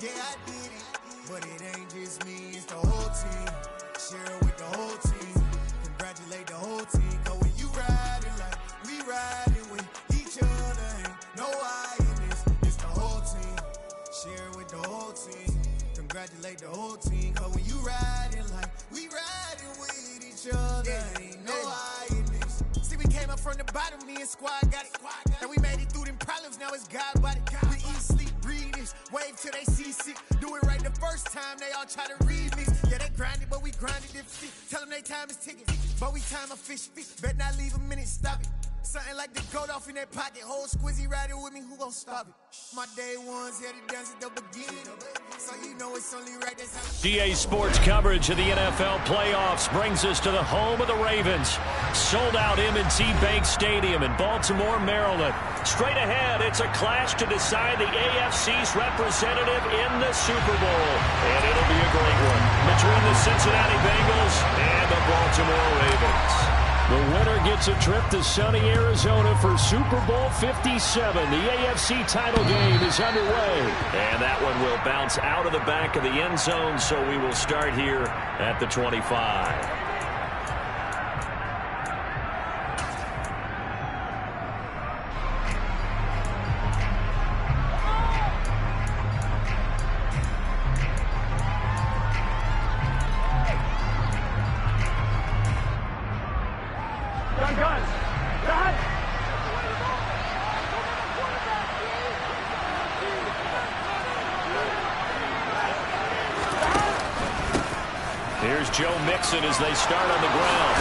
Yeah, I did it, but it ain't just me, it's the whole team. Share it with the whole team. Congratulate the whole team. Cause when you riding like we riding with each other, ain't no I in this. It's the whole team. Share it with the whole team. Congratulate the whole team. Cause when you riding like we riding with each other, ain't no I in this. See, we came up from the bottom, me and squad got it. And we made it through them problems, now it's God body. We eat, sleep, breathe this, wave till they see sick. Do it right the first time, they all try to remix. Yeah, they grinded, but we grinded different. Tell them they time is ticking, but we time a fish. Bet not leave a minute, stop it. Something like the goat off in that pocket. Whole squizzy riding with me, who gon' stop it? My day ones here to dance at the beginning. So you know it's only right, that's how GA Sports coverage of the NFL playoffs brings us to the home of the Ravens. Sold out M&T Bank Stadium in Baltimore, Maryland. Straight ahead, it's a clash to decide the AFC's representative in the Super Bowl. And it'll be a great one between the Cincinnati Bengals and the Baltimore Ravens. The winner gets a trip to sunny Arizona for Super Bowl 57. The AFC title game is underway. And that one will bounce out of the back of the end zone, so we will start here at the 25. Here's Joe Mixon as they start on the ground.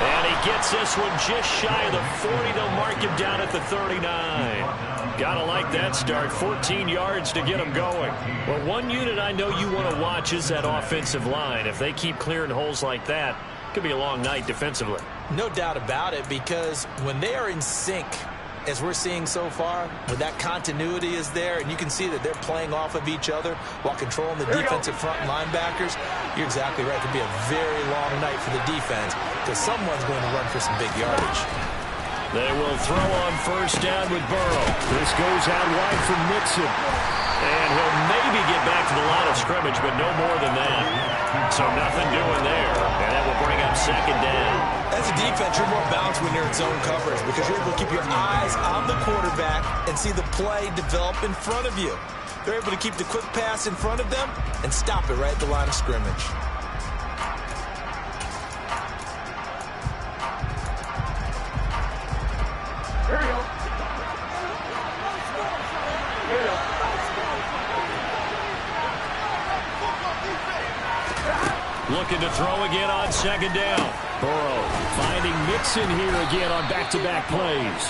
And he gets this one just shy of the 40. They'll mark him down at the 39. Gotta like that start. 14 yards to get him going. Well, one unit I know you want to watch is that offensive line. If they keep clearing holes like that, it could be a long night defensively. No doubt about it, because when they are in sync, as we're seeing so far, when that continuity is there, and you can see that they're playing off of each other while controlling the defensive front linebackers, you're exactly right. It could be a very long night for the defense because someone's going to run for some big yardage. They will throw on first down with Burrow. This goes out wide for Mixon. And he'll maybe get back to the line of scrimmage, but no more than that. So nothing doing there. And that will bring up second down. As a defense, you're more balanced when you're in zone coverage because you're able to keep your eyes on the quarterback and see the play develop in front of you. They're able to keep the quick pass in front of them and stop it right at the line of scrimmage. Here we go. Here we go. Looking to throw again on second down. Burrow finding Mixon here again on back-to-back plays.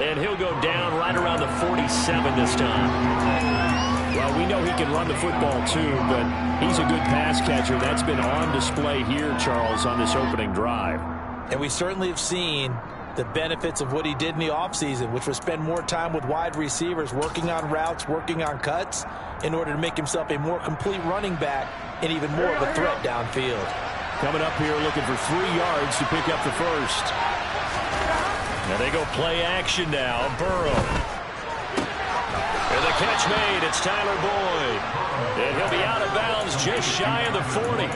And he'll go down right around the 47 this time. Well, we know he can run the football too, but he's a good pass catcher. That's been on display here, Charles, on this opening drive. And we certainly have seen the benefits of what he did in the offseason, which was spend more time with wide receivers, working on routes, working on cuts, in order to make himself a more complete running back and even more of a threat downfield. Coming up here looking for 3 yards to pick up the first. Now they go play action now. Burrow. And the catch made. It's Tyler Boyd. And he'll be out of bounds just shy of the 40.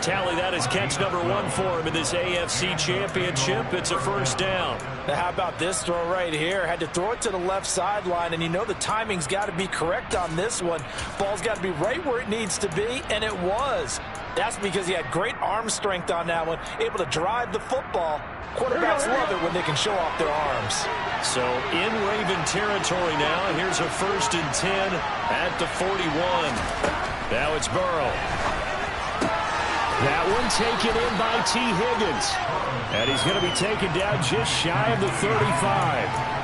Tally, that is catch number 1 for him in this AFC Championship. It's a first down. Now how about this throw right here? Had to throw it to the left sideline, and you know the timing's got to be correct on this one. Ball's got to be right where it needs to be, and it was. That's because he had great arm strength on that one, able to drive the football. Quarterbacks love it when they can show off their arms. So in Raven territory now. Here's a 1st and 10 at the 41. Now it's Burrow. That one taken in by T. Higgins. And he's going to be taken down just shy of the 35.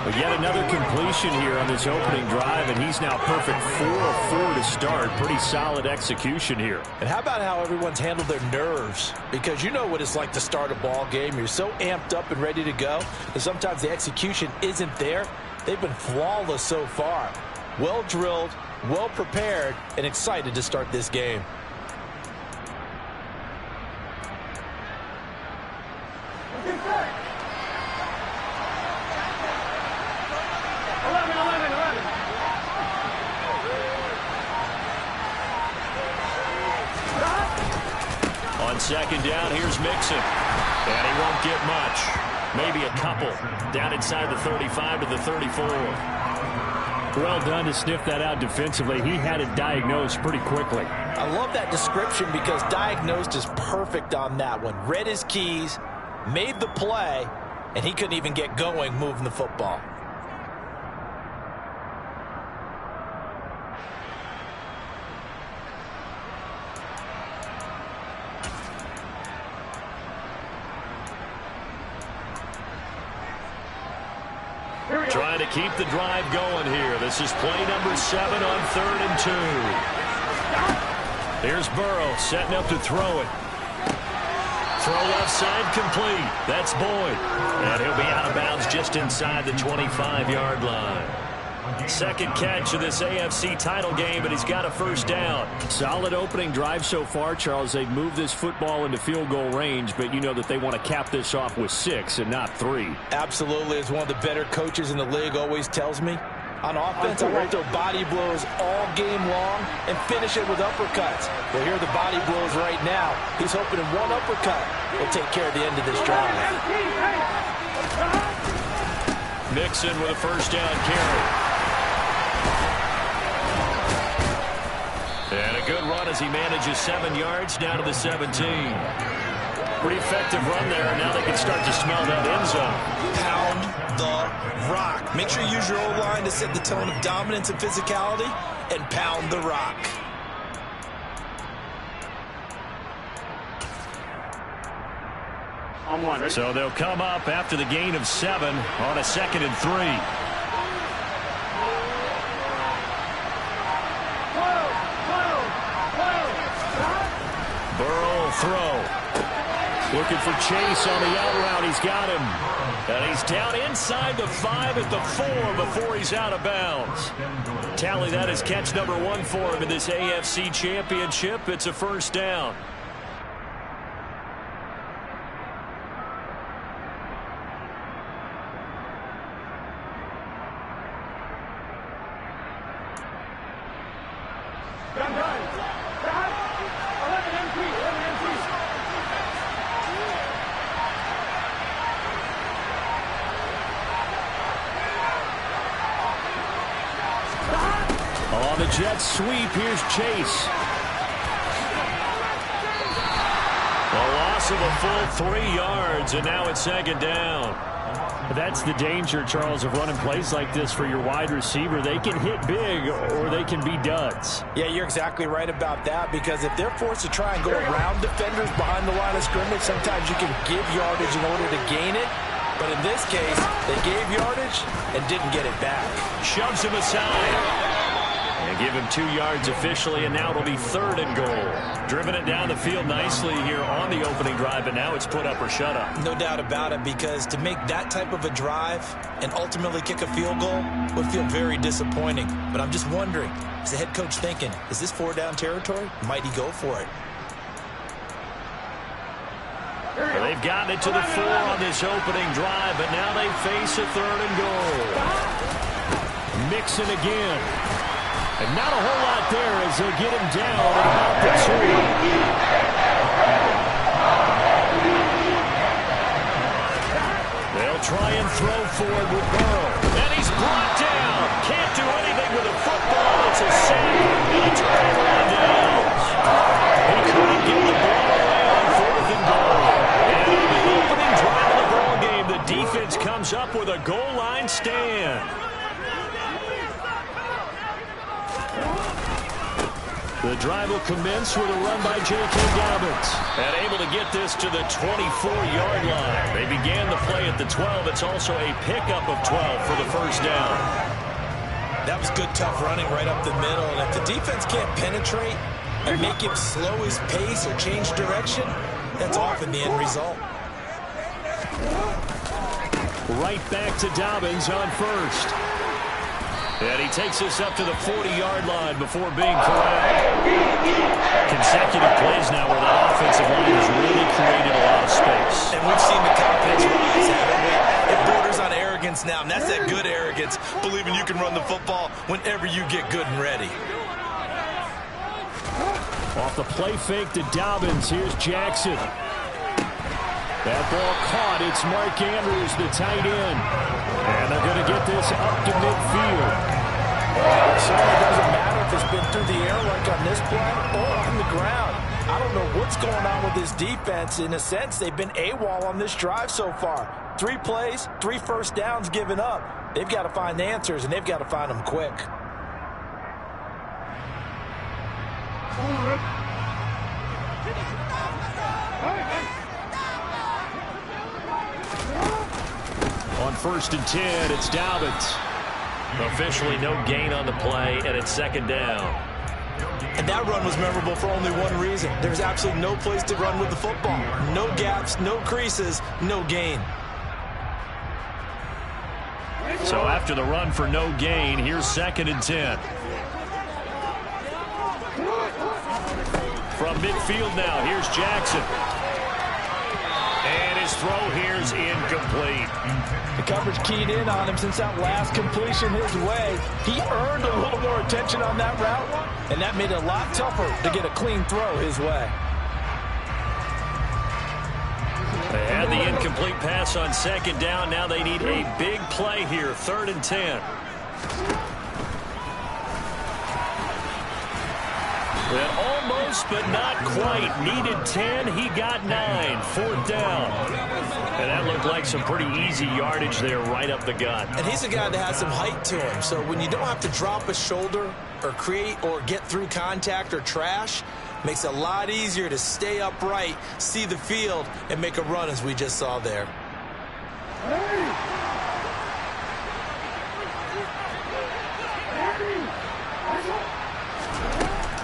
But yet another completion here on this opening drive, and he's now perfect 4 of 4 to start. Pretty solid execution here. And how about how everyone's handled their nerves? Because you know what it's like to start a ball game. You're so amped up and ready to go, and sometimes the execution isn't there. They've been flawless so far. Well drilled, well prepared, and excited to start this game. second down, here's Mixon. And he won't get much. Maybe a couple. Down inside the 35 to the 34. Well done to sniff that out defensively. He had it diagnosed pretty quickly. I love that description because diagnosed is perfect on that one. Read his keys, made the play, and he couldn't even get going moving the football. Trying to keep the drive going here. This is play number 7 on 3rd and 2. Here's Burrow setting up to throw it. Throw left side complete. That's Boyd. And he'll be out of bounds just inside the 25-yard line. Second catch of this AFC title game, and he's got a first down. Solid opening drive so far, Charles. They've moved this football into field goal range, but you know that they want to cap this off with 6 and not 3. Absolutely, as one of the better coaches in the league always tells me. On offense, I want their body blows all game long and finish it with uppercuts. Well, here are the body blows right now. He's hoping in one uppercut will take care of the end of this drive. Mixon with a first down carry. And a good run as he manages 7 yards down to the 17. Pretty effective run there, and now they can start to smell that end zone. Pound the rock. Make sure you use your O-line to set the tone of dominance and physicality, and pound the rock. So they'll come up after the gain of 7 on a 2nd and 3. Burrow throw. Looking for Chase on the out route. He's got him. And he's down inside the 5 at the 4 before he's out of bounds. Tally that is catch number 1 for him in this AFC Championship. It's a first down. On the jet sweep, here's Chase. A loss of a full 3 yards, and now it's 2nd down. That's the danger, Charles, of running plays like this for your wide receiver. They can hit big or they can be duds. Yeah, you're exactly right about that, because if they're forced to try and go around defenders behind the line of scrimmage, sometimes you can give yardage in order to gain it. But in this case, they gave yardage and didn't get it back. Shoves him aside. And give him 2 yards officially, and now it'll be 3rd and goal. Driven it down the field nicely here on the opening drive, but now it's put up or shut up. No doubt about it, because to make that type of a drive and ultimately kick a field goal would feel very disappointing. But I'm just wondering, is the head coach thinking, is this 4-down territory? Might he go for it? Well, they've gotten it to the 4 on this opening drive, but now they face a 3rd and goal. Mixon again. And not a whole lot there as they get him down at about the 2. They'll try and throw for it with Burrow. And he's brought down. Can't do anything with a football. It's a sack and a turnover on downs. He couldn't get the ball away on 4th and goal. And on the opening drive of the ball game, the defense comes up with a goal line stand. The drive will commence with a run by J.K. Dobbins. And able to get this to the 24-yard line. They began the play at the 12. It's also a pickup of 12 for the first down. That was good, tough running right up the middle. And if the defense can't penetrate and make him slow his pace or change direction, that's often the end result. Right back to Dobbins on first. And he takes us up to the 40-yard line before being corralled. Consecutive plays now where that offensive line has really created a lot of space. And we've seen the confidence rise, haven't we? It borders on arrogance now, and that's that good arrogance, believing you can run the football whenever you get good and ready. Off the play fake to Dobbins. Here's Jackson. That ball caught. It's Mark Andrews, the tight end. And they're going to get this up to midfield. It certainly doesn't matter if it's been through the air like on this play or on the ground. I don't know what's going on with this defense. In a sense, they've been AWOL on this drive so far. 3 plays, 3 first downs given up. They've got to find answers, and they've got to find them quick. On 1st and 10, it's Dobbins. Officially no gain on the play, and it's 2nd down. And that run was memorable for only one reason. There's absolutely no place to run with the football. No gaps, no creases, no gain. So after the run for no gain, here's 2nd and 10. From midfield now, here's Jackson. And his throw here's incomplete. The coverage keyed in on him since that last completion his way. He earned a little more attention on that route, and that made it a lot tougher to get a clean throw his way. They had the incomplete pass on 2nd down. Now they need a big play here, 3rd and 10. That almost, but not quite. Needed 10. He got 9. 4th down. And that looked like some pretty easy yardage there right up the gut. And he's a guy that has some height to him. So when you don't have to drop a shoulder or create or get through contact or trash, makes it a lot easier to stay upright, see the field, and make a run as we just saw there.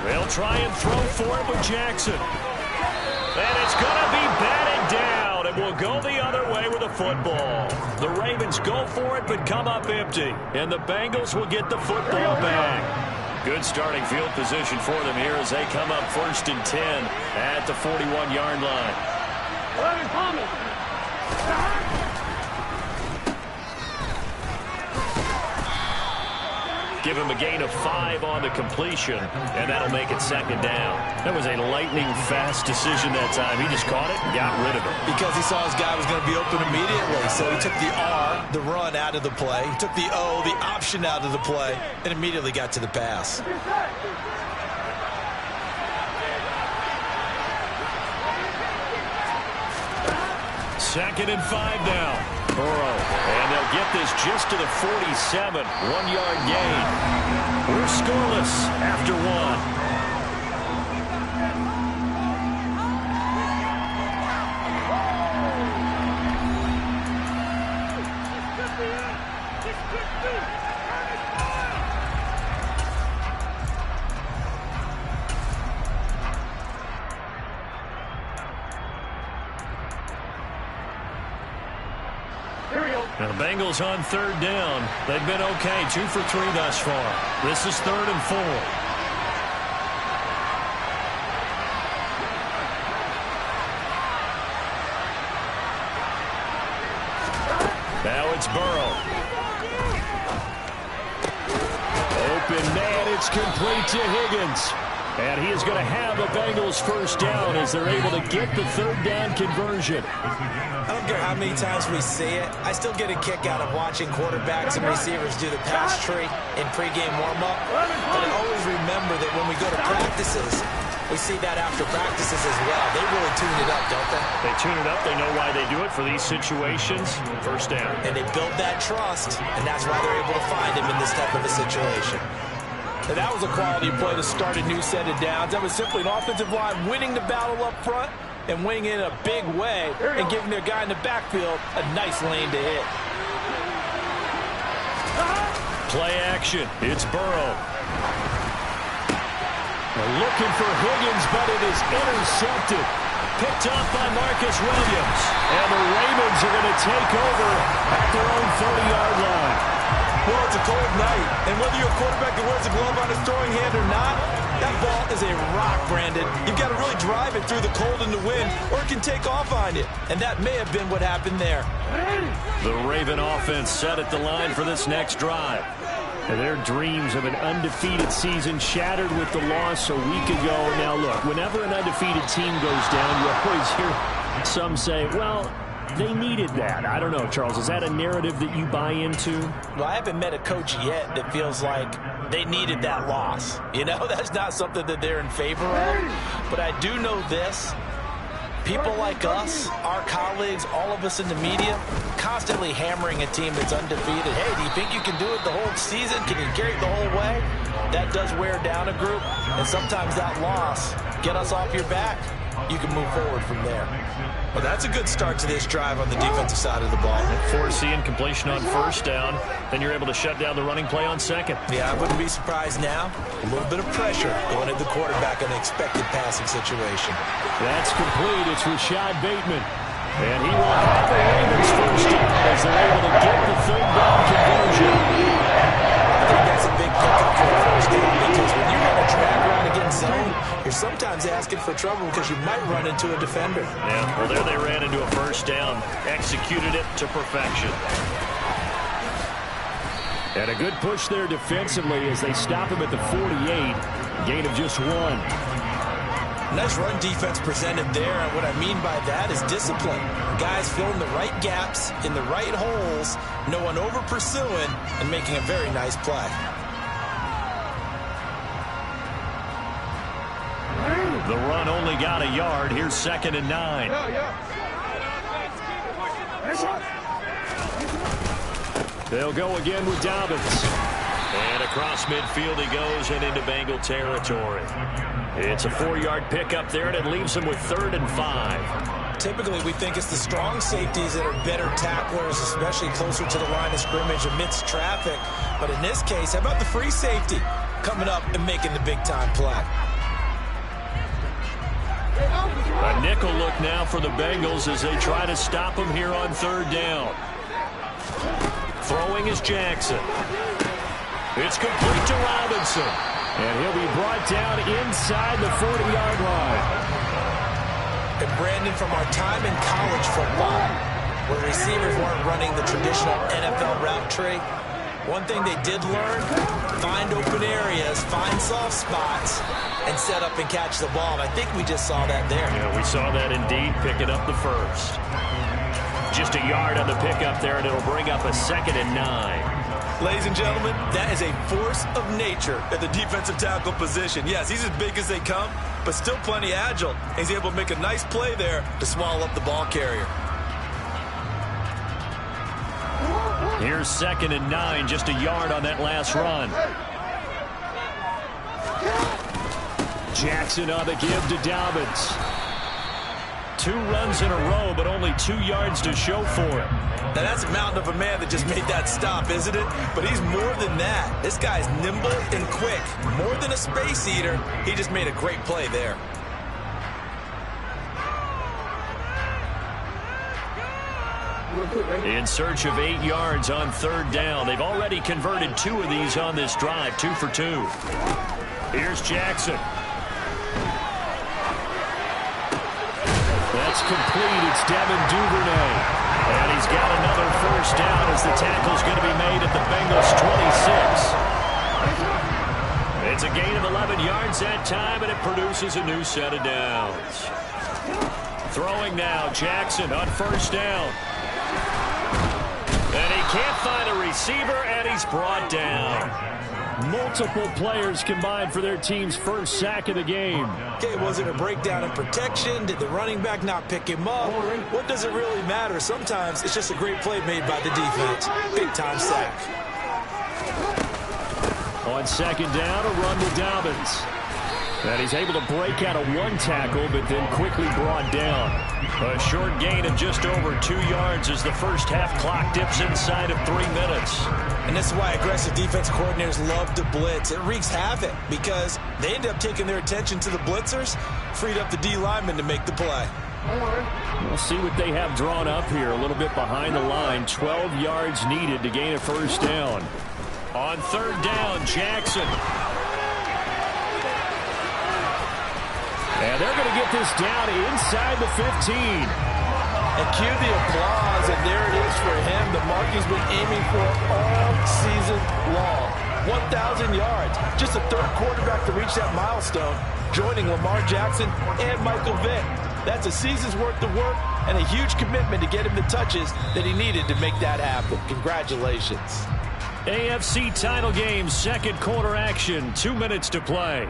They'll try and throw for it with Jackson. And it's going to be batted down, and will go the other way with the football. The Ravens go for it, but come up empty. And the Bengals will get the football back. Good starting field position for them here as they come up 1st and 10 at the 41-yard line. Give him a gain of 5 on the completion, and that'll make it 2nd down. That was a lightning-fast decision that time. He just caught it and got rid of it. Because he saw his guy was going to be open immediately, so he took the R, the run, out of the play. He took the O, the option, out of the play, and immediately got to the pass. 2nd and 5 now. Burrow. And they'll get this just to the 47. 1-yard gain. We're scoreless after 1. Now the Bengals on 3rd down. They've been okay. 2 for 3 thus far. This is 3rd and 4. Now it's Burrow. Open man. It's complete to Higgins. And he is going to have the Bengals 1st down as they're able to get the 3rd down conversion. I don't care how many times we see it. I still get a kick out of watching quarterbacks and receivers do the pass tree in pregame warm-up. But I always remember that when we go to practices, we see that after practices as well. They really tune it up, don't they? They tune it up. They know why they do it for these situations. 1st down. And they build that trust, and that's why they're able to find him in this type of a situation. And that was a quality play to start a new set of downs. That was simply an offensive line winning the battle up front and winning it in a big way and giving their guy in the backfield a nice lane to hit. Play action. It's Burrow. They're looking for Higgins, but it is intercepted. Picked up by Marcus Williams. And the Ravens are going to take over at their own 30-yard line. Well, it's a cold night, and whether you're a quarterback that wears a glove on his throwing hand or not, that ball is a rock, Brandon. You've got to really drive it through the cold and the wind, or it can take off on you. And that may have been what happened there. The Raven offense set at the line for this next drive. Their dreams of an undefeated season shattered with the loss a week ago. Now, look, whenever an undefeated team goes down, you always hear some say, well, they needed that. I don't know, Charles. Is that a narrative that you buy into? Well, I haven't met a coach yet that feels like they needed that loss. You know, that's not something that they're in favor of. But I do know this. People like us, our colleagues, all of us in the media, constantly hammering a team that's undefeated. Hey, do you think you can do it the whole season? Can you carry it the whole way? That does wear down a group. And sometimes that loss, get us off your back. You can move forward from there. Well, that's a good start to this drive on the defensive side of the ball. Force the incompletion on first down. Then you're able to shut down the running play on second. Yeah, I wouldn't be surprised now. A little bit of pressure going at the quarterback in an expected passing situation. That's complete. It's Rashad Bateman. And he will have the Ravens first down as they're able to get the third down conversion. I think that's a big pickup for the first down because when you run a drag route against zone, you're sometimes asking for trouble because you might run into a defender. Yeah, well, there they ran into a first down. Executed it to perfection. And a good push there defensively as they stop him at the 48. Gain of just 1. Nice run defense presented there, and what I mean by that is discipline. Guys filling the right gaps in the right holes, no one over pursuing, and making a very nice play. The run only got a yard. Here's 2nd and 9. They'll go again with Dobbins. And across midfield he goes and into Bengal territory. It's a 4-yard pickup there, and it leaves him with 3rd and 5. Typically, we think it's the strong safeties that are better tacklers, especially closer to the line of scrimmage amidst traffic. But in this case, how about the free safety coming up and making the big-time play? A nickel look now for the Bengals as they try to stop him here on 3rd down. Throwing is Jackson. It's complete to Robinson. And he'll be brought down inside the 40-yard line. And Brandon, from our time in college football, where receivers weren't running the traditional NFL route tree, one thing they did learn, find open areas, find soft spots, and set up and catch the ball. And I think we just saw that there. Yeah, we saw that indeed, picking up the first. Just a yard on the pickup there, and it'll bring up a 2nd and 9. Ladies and gentlemen, that is a force of nature at the defensive tackle position. Yes, he's as big as they come, but still plenty agile. He's able to make a nice play there to swallow up the ball carrier. Here's 2nd and 9, just a yard on that last run. Jackson on the give to Dobbins. 2 runs in a row, but only 2 yards to show for it. Now, that's a mountain of a man that just made that stop, isn't it? But he's more than that. This guy's nimble and quick. More than a space eater, he just made a great play there. In search of 8 yards on 3rd down. They've already converted 2 of these on this drive, 2 for 2. Here's Jackson. That's complete. It's Devin Duvernay. And he's got another first down as the tackle's going to be made at the Bengals' 26. It's a gain of 11 yards that time, and it produces a new set of downs. Throwing now, Jackson on first down. And he can't find a receiver, and he's brought down. Multiple players combined for their team's first sack of the game. Okay, was it a breakdown in protection? Did the running back not pick him up? What does it really matter? Sometimes it's just a great play made by the defense. Big-time sack. On 2nd down, a run to Dobbins. And he's able to break out of 1 tackle, but then quickly brought down. A short gain of just over 2 yards as the first half clock dips inside of 3 minutes. And this is why aggressive defense coordinators love to blitz. It wreaks havoc because they end up taking their attention to the blitzers, freed up the D lineman to make the play. We'll see what they have drawn up here. A little bit behind the line. 12 yards needed to gain a first down. On 3rd down, Jackson. And they're going to get this down inside the 15. And cue the applause, and there it is for him. The mark he's been aiming for all season long. 1,000 yards. Just the third quarterback to reach that milestone, joining Lamar Jackson and Michael Vick. That's a season's worth of work and a huge commitment to get him the touches that he needed to make that happen. Congratulations. AFC title game, second quarter action, 2 minutes to play.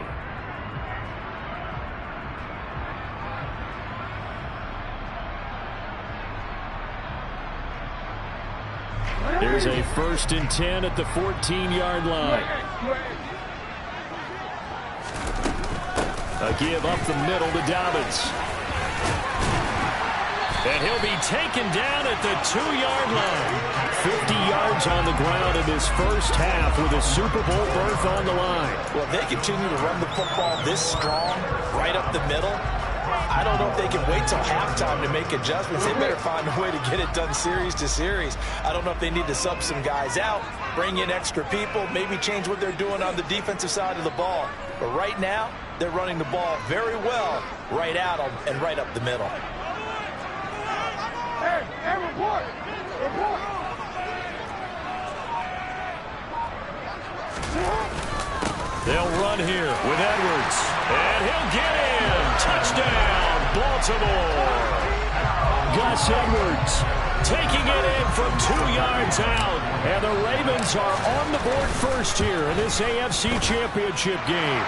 There's a 1st and 10 at the 14-yard line. A give up the middle to Dobbins. And he'll be taken down at the 2-yard line. 50 yards on the ground in this first half with a Super Bowl berth on the line. Well, if they continue to run the football this strong, right up the middle, I don't know if they can wait till halftime to make adjustments. They better find a way to get it done series to series. I don't know if they need to sub some guys out, bring in extra people, maybe change what they're doing on the defensive side of the ball. But right now, they're running the ball very well right out and right up the middle. Hey, report! Report! They'll run here with Edwards. And he'll get in. Touchdown, Baltimore. Gus Edwards taking it in from 2 yards out. And the Ravens are on the board first here in this AFC Championship game.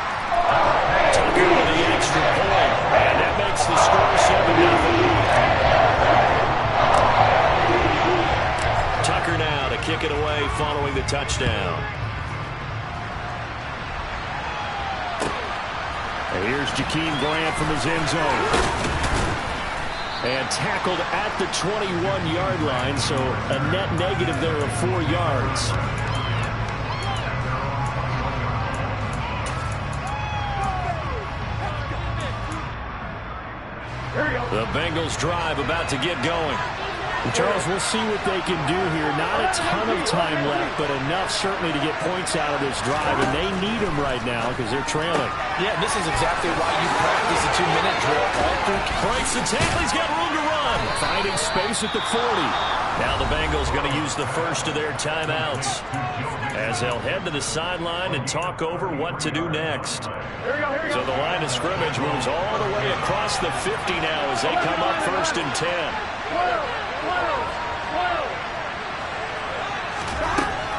Tucker with the extra point. And that makes the score 7-0. Tucker now to kick it away following the touchdown. And here's Jakeem Grant from his end zone. And tackled at the 21-yard line, so a net negative there of 4 yards. The Bengals drive about to get going. Charles, we'll see what they can do here. Not a ton of time left, but enough certainly to get points out of this drive, and they need them right now because they're trailing. Yeah, this is exactly why you practice a 2-minute drill. Breaks the tackle. He's got room to run. Finding space at the 40. Now the Bengals going to use the first of their timeouts as they'll head to the sideline and talk over what to do next. So the line of scrimmage moves all the way across the 50 now as they come up 1st and 10.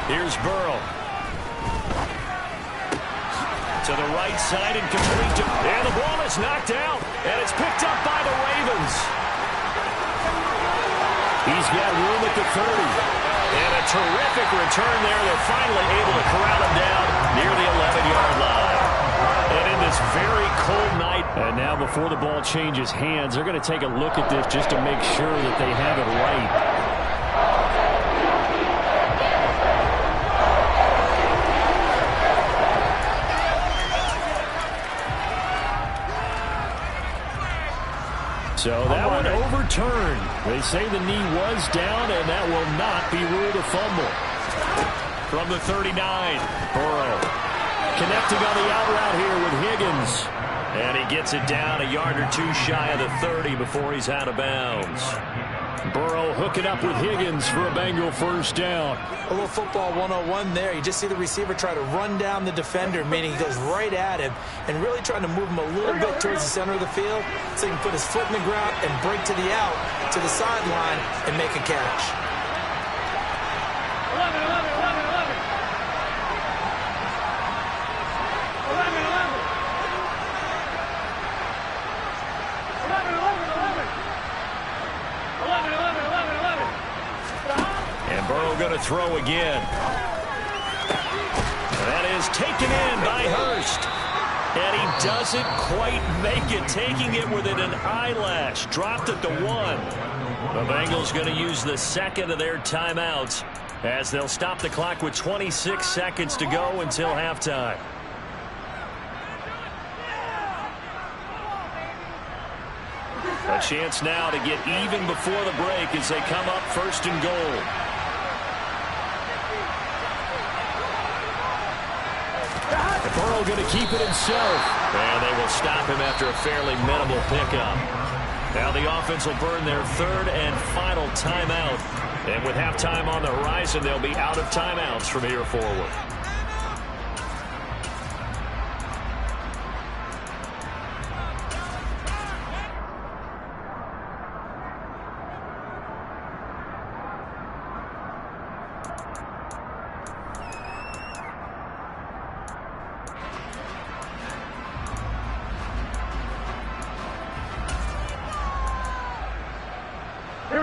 Here's Burrow. To the right side and complete. And the ball is knocked out. And it's picked up by the Ravens. He's got room at the 30. And a terrific return there. They're finally able to corral him down near the 11-yard line. And in this very cold night. And now before the ball changes hands, they're going to take a look at this just to make sure that they have it right. So that one overturned. They say the knee was down, and that will not be ruled a fumble. From the 39, Burrow connecting on the out route here with Higgins. And he gets it down a yard or two shy of the 30 before he's out of bounds. Burrow hooking up with Higgins for a Bengal first down. A little football 101 there. You just see the receiver try to run down the defender, meaning he goes right at him and really trying to move him a little bit towards the center of the field so he can put his foot in the ground and break to the out, to the sideline, and make a catch. 11, 11, 11, 11. 11, 11. 11, 11, 11. 11, 11, 11, 11. And Burrow going to throw again. That is taken in by Hurst. And he doesn't quite make it, taking it within an eyelash. Dropped at the 1. The Bengals going to use the second of their timeouts as they'll stop the clock with 26 seconds to go until halftime. A chance now to get even before the break as they come up 1st and goal. And Burrow going to keep it himself. And they will stop him after a fairly minimal pickup. Now the offense will burn their 3rd and final timeout. And with halftime on the horizon, they'll be out of timeouts from here forward.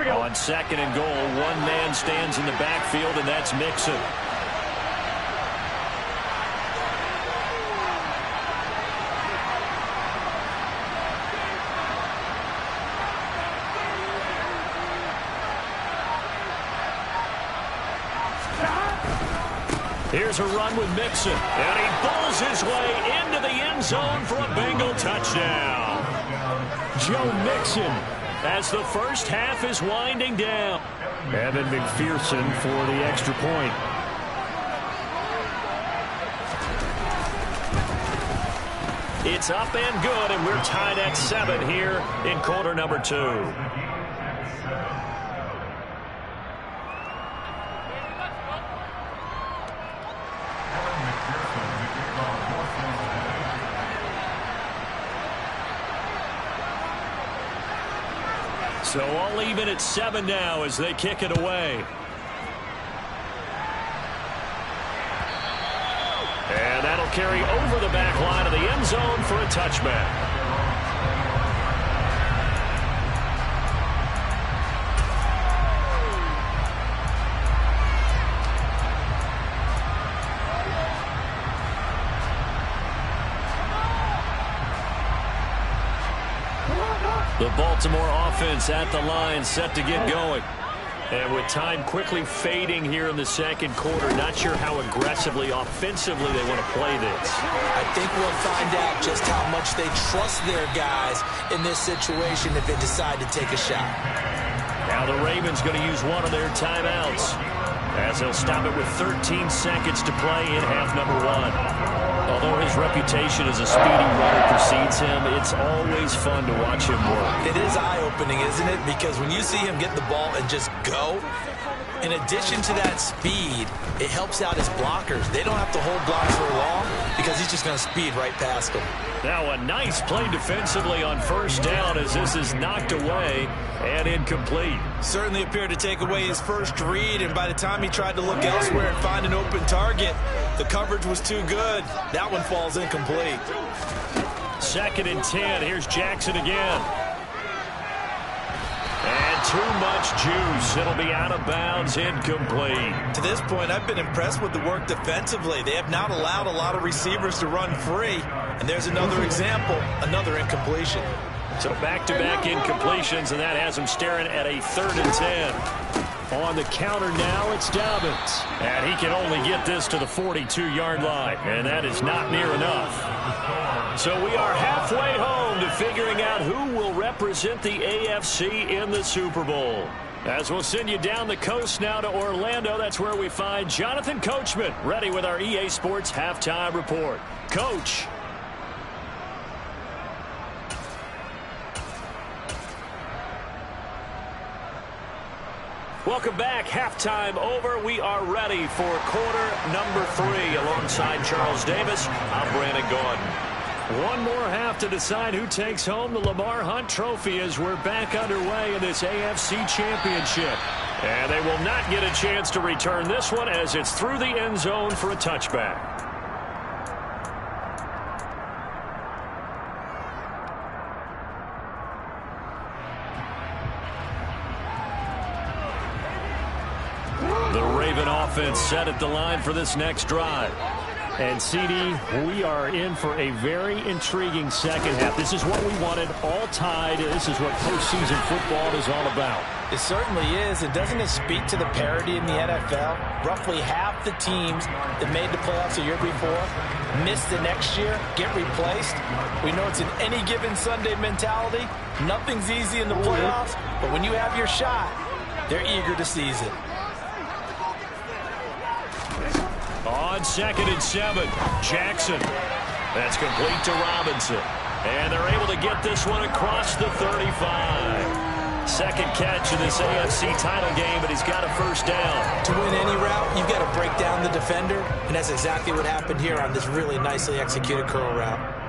we go. On 2nd and goal, one man stands in the backfield, and that's Mixon. Here's a run with Mixon, and he bowls his way into the end zone for a Bengal touchdown. Joe Mixon, as the first half is winding down. Evan McPherson for the extra point. It's up and good, and we're tied at 7 here in quarter number 2. So all even at 7 now as they kick it away. And that'll carry over the back line of the end zone for a touchback. The Baltimore offense at the line, set to get going. And with time quickly fading here in the second quarter, not sure how aggressively, offensively they want to play this. I think we'll find out just how much they trust their guys in this situation if they decide to take a shot. Now the Ravens going to use one of their timeouts, as they'll stop it with 13 seconds to play in half number 1. Although his reputation as a speedy runner precedes him, it's always fun to watch him work. It is eye-opening, isn't it? Because when you see him get the ball and just go, in addition to that speed, it helps out his blockers. They don't have to hold blocks for long because he's just going to speed right past them. Now a nice play defensively on first down as this is knocked away and incomplete. Certainly appeared to take away his first read, and by the time he tried to look elsewhere and find an open target, the coverage was too good. That one falls incomplete. 2nd and 10. Here's Jackson again. And too much juice. It'll be out of bounds, incomplete. To this point, I've been impressed with the work defensively. They have not allowed a lot of receivers to run free. And there's another example, another incompletion. So back-to-back incompletions, and that has him staring at a 3rd and 10. On the counter now, it's Dobbins. And he can only get this to the 42-yard line, and that is not near enough. So we are halfway home to figuring out who will represent the AFC in the Super Bowl. As we'll send you down the coast now to Orlando, that's where we find Jonathan Coachman, ready with our EA Sports Halftime Report. Coach. Welcome back. Halftime over. We are ready for quarter number 3. Alongside Charles Davis, I'm Brandon Gordon. One more half to decide who takes home the Lamar Hunt Trophy as we're back underway in this AFC Championship. And they will not get a chance to return this one as it's through the end zone for a touchback. The Raven offense set at the line for this next drive. And, CD, we are in for a very intriguing second half. This is what we wanted, all tied. This is what postseason football is all about. It certainly is. And doesn't it speak to the parity in the NFL? Roughly half the teams that made the playoffs a year before miss the next year, get replaced. We know it's an any given Sunday mentality. Nothing's easy in the playoffs, but when you have your shot, they're eager to seize it. On 2nd and 7, Jackson. That's complete to Robinson. And they're able to get this one across the 35. Second catch in this AFC title game, but he's got a first down. To win any route, you've got to break down the defender, and that's exactly what happened here on this really nicely executed curl route.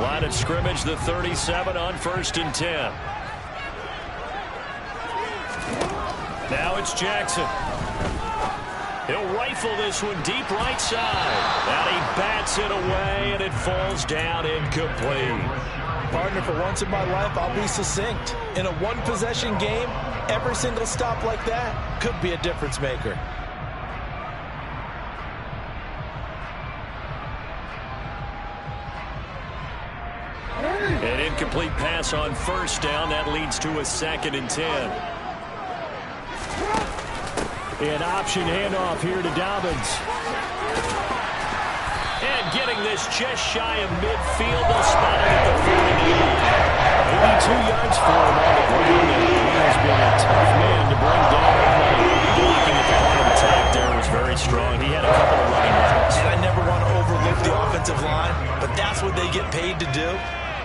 Line of scrimmage, the 37 on 1st and 10. Now it's Jackson. He'll rifle this one deep right side. And he bats it away, and it falls down incomplete. Partner, for once in my life, I'll be succinct. In a one-possession game, every single stop like that could be a difference maker. An incomplete pass on first down. That leads to a 2nd and 10. An option handoff here to Dobbins. And getting this just shy of midfield. They'll spot it at the 49. 82 yards for him on the ground. And he has been a tough man to bring down all night. Blocking at the point of attack there was very strong. He had a couple of running routes. And I never want to overlook the offensive line, but that's what they get paid to do.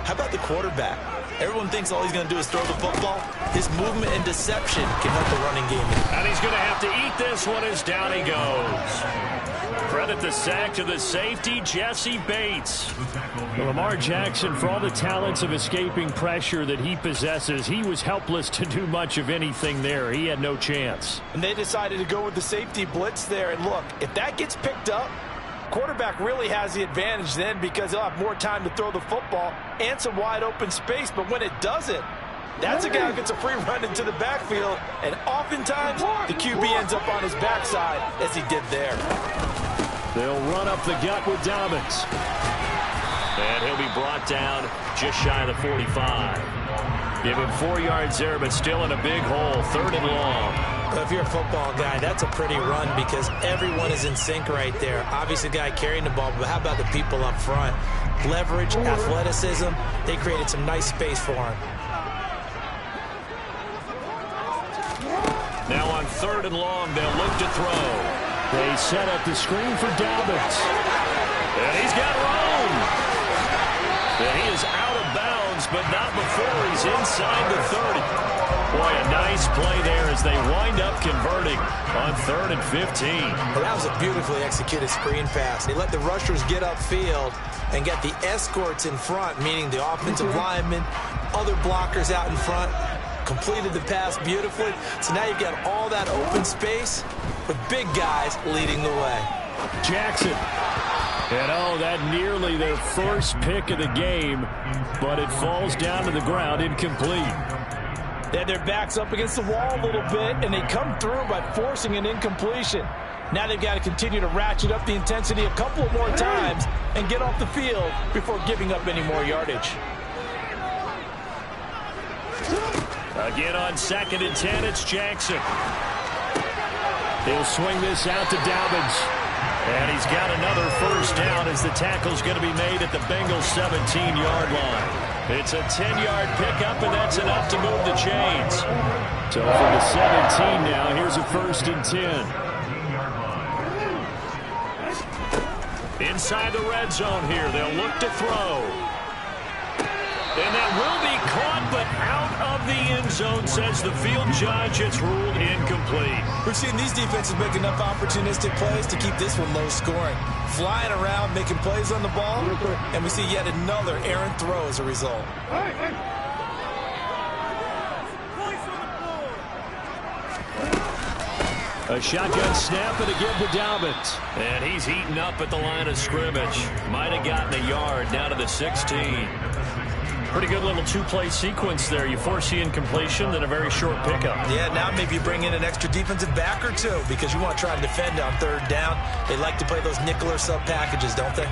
How about the quarterback? Everyone thinks all he's going to do is throw the football. His movement and deception can help the running game. And he's going to have to eat this one as down he goes. Credit the sack to the safety, Jesse Bates. Lamar Jackson, for all the talents of escaping pressure that he possesses, he was helpless to do much of anything there. He had no chance. And they decided to go with the safety blitz there. And look, if that gets picked up, quarterback really has the advantage then because he'll have more time to throw the football and some wide open space. But when it doesn't, that's a guy who gets a free run into the backfield. And oftentimes, the QB ends up on his backside as he did there. They'll run up the gut with Dobbins. And he'll be brought down just shy of the 45. Give him 4 yards there, but still in a big hole. 3rd and long. Well, if you're a football guy, that's a pretty run because everyone is in sync right there. Obviously, the guy carrying the ball, but how about the people up front? Leverage, athleticism, they created some nice space for him. Now on 3rd and long, they'll look to throw. They set up the screen for Dobbins. And he's got room. And he is out of bounds, but not before he's inside the 30. Boy, a nice play there as they wind up converting on 3rd and 15. Well, that was a beautifully executed screen pass. They let the rushers get upfield and get the escorts in front, meaning the offensive linemen, other blockers out in front, completed the pass beautifully. So now you've got all that open space with big guys leading the way. Jackson. And oh, that nearly their first pick of the game, but it falls down to the ground incomplete. They had their backs up against the wall a little bit, and they come through by forcing an incompletion. Now they've got to continue to ratchet up the intensity a couple more times and get off the field before giving up any more yardage. Again on 2nd and 10, it's Jackson. He'll swing this out to Dobbins. And he's got another first down as the tackle's going to be made at the Bengals' 17-yard line. It's a 10-yard pickup, and that's enough to move the chains. So for the 17 now, here's a 1st and 10. Inside the red zone here, they'll look to throw. And that will be caught, but out of the end zone, says the field judge. It's ruled incomplete. We've seen these defenses make enough opportunistic plays to keep this one low scoring. Flying around, making plays on the ball, and we see yet another errant throw as a result. A shotgun snap and again to Dobbins. And he's eaten up at the line of scrimmage. Might have gotten a yard down to the 16. Pretty good little two-play sequence there. You force the incompletion, then a very short pickup. Yeah, now maybe you bring in an extra defensive back or two because you want to try to defend on 3rd down. They like to play those nickel or sub packages, don't they?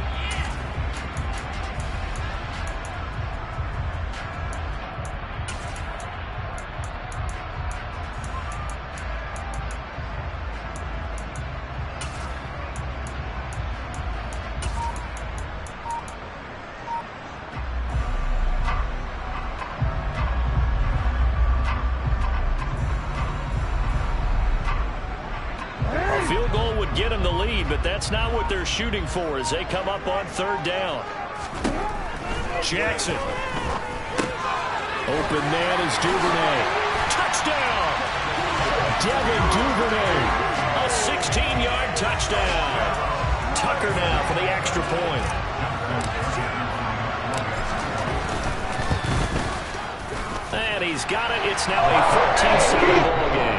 Field goal would get them the lead, but that's not what they're shooting for as they come up on 3rd down. Jackson. Open man is Duvernay. Touchdown! Devin Duvernay. A 16-yard touchdown. Tucker now for the extra point. And he's got it. It's now a 14-7 ball game.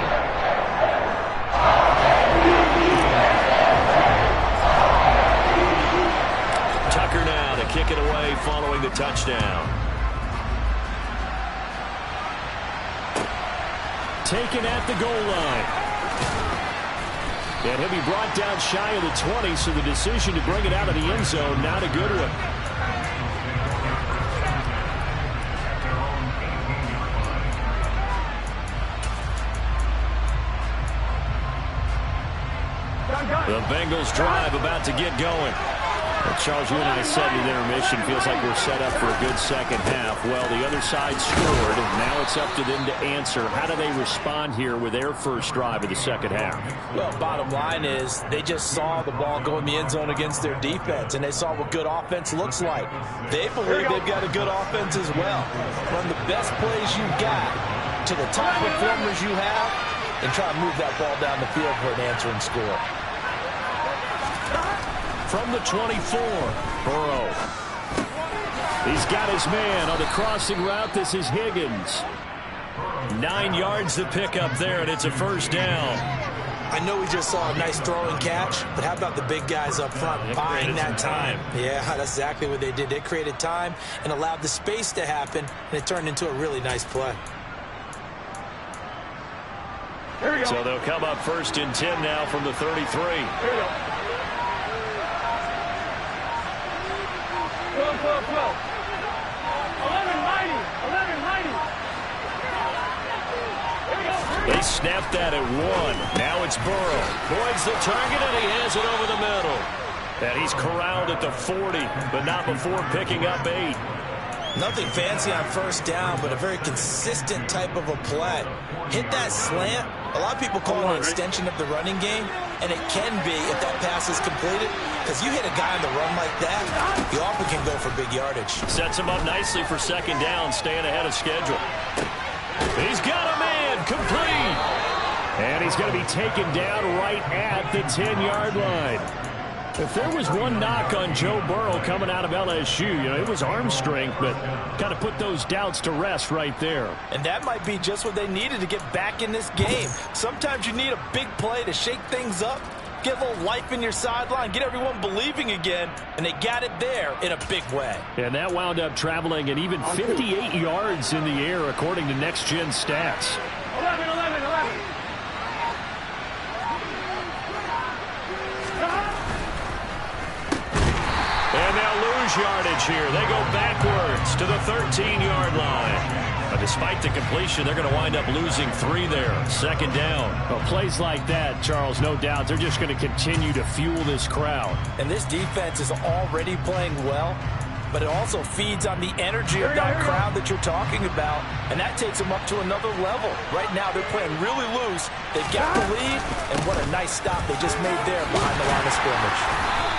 play following the touchdown. Taken at the goal line. And he'll be brought down shy of the 20, so the decision to bring it out of the end zone, not a good one. The Bengals drive about to get going. Well, Charles, you and I said in the intermission, feels like we're set up for a good second half. Well, the other side scored. Now it's up to them to answer. How do they respond here with their first drive of the second half? Well, bottom line is they just saw the ball go in the end zone against their defense, and they saw what good offense looks like. They believe they've got a good offense as well. Run the best plays you've got to the top performers you have and try to move that ball down the field for an answering score. From the 24, Burrow. He's got his man on the crossing route. This is Higgins. 9 yards to pick up there, and it's a first down. I know we just saw a nice throwing catch, but how about the big guys up front buying that time? Yeah, that's exactly what they did. They created time and allowed the space to happen, and it turned into a really nice play. Here we go. So they'll come up first and 10 now from the 33. Here we go. 12, 12, 12. 1190. 1190. Here we go. They snapped that at 1. Now it's Burrow. Boyd's the target, and he has it over the middle. And he's corralled at the 40, but not before picking up 8. Nothing fancy on first down, but a very consistent type of a play. Hit that slant. A lot of people call it an extension of the running game, and it can be if that pass is completed, because you hit a guy on the run like that, you often can go for big yardage. Sets him up nicely for second down, staying ahead of schedule. He's got a man, complete. And he's going to be taken down right at the 10-yard line. If there was one knock on Joe Burrow coming out of LSU, it was arm strength, but kind of put those doubts to rest right there. And that might be just what they needed to get back in this game. Sometimes you need a big play to shake things up, get a little life in your sideline, get everyone believing again, and they got it there in a big way. And that wound up traveling an even 58 yards in the air, according to Next Gen Stats. 11, 11, 11. And they'll lose yardage here. They go backwards to the 13-yard line. But despite the completion, they're going to wind up losing 3 there. Second down. Well, plays like that, Charles, no doubt, they're just going to continue to fuel this crowd. And this defense is already playing well, but it also feeds on the energy of that crowd that you're talking about, and that takes them up to another level. Right now, they're playing really loose. They've got the lead, and what a nice stop they just made there behind the line of scrimmage.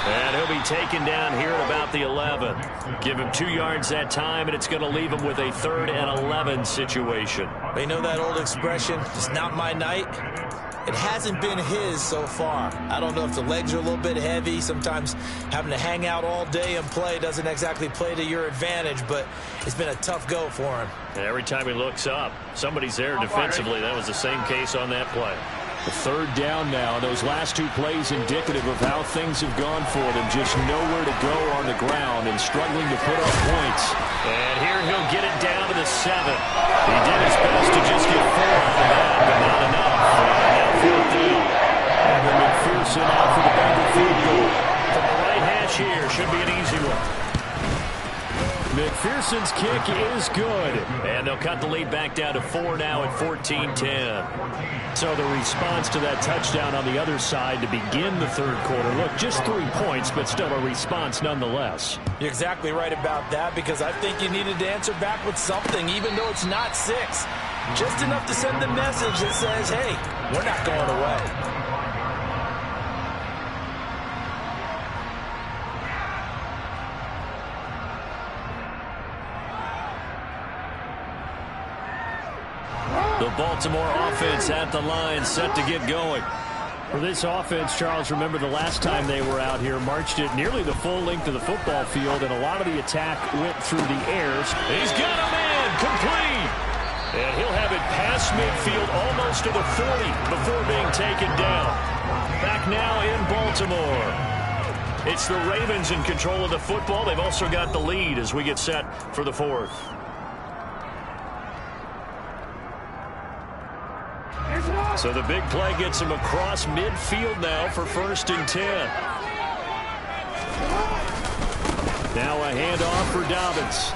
And he'll be taken down here at about the 11. Give him 2 yards that time, and it's going to leave him with a 3rd and 11 situation. You know that old expression, it's not my night? It hasn't been his so far. I don't know if the legs are a little bit heavy. Sometimes having to hang out all day and play doesn't exactly play to your advantage, but it's been a tough go for him. And every time he looks up, somebody's there defensively. That was the same case on that play. The 3rd down now. Those last 2 plays indicative of how things have gone for them. Just nowhere to go on the ground and struggling to put up points. And here he'll get it down to the 7. He did his best to just get 4 after that, but not enough. Now 4th down. And McPherson out for the Bengal field goal. From the right hash here, should be an easy one. McPherson's kick is good. And they'll cut the lead back down to 4 now at 14-10. So the response to that touchdown on the other side to begin the 3rd quarter. Look, just 3 points, but still a response nonetheless. You're exactly right about that, because I think you needed to answer back with something, even though it's not 6. Just enough to send the message that says, hey, we're not going away. The Baltimore offense at the line, set to get going. For this offense, Charles, remember the last time they were out here, marched it nearly the full length of the football field, and a lot of the attack went through the airs. He's got a man, complete. And he'll have it past midfield, almost to the 40 before being taken down. Back now in Baltimore. It's the Ravens in control of the football. They've also got the lead as we get set for the fourth. So the big play gets him across midfield now for 1st and 10. Now a handoff for Dobbins.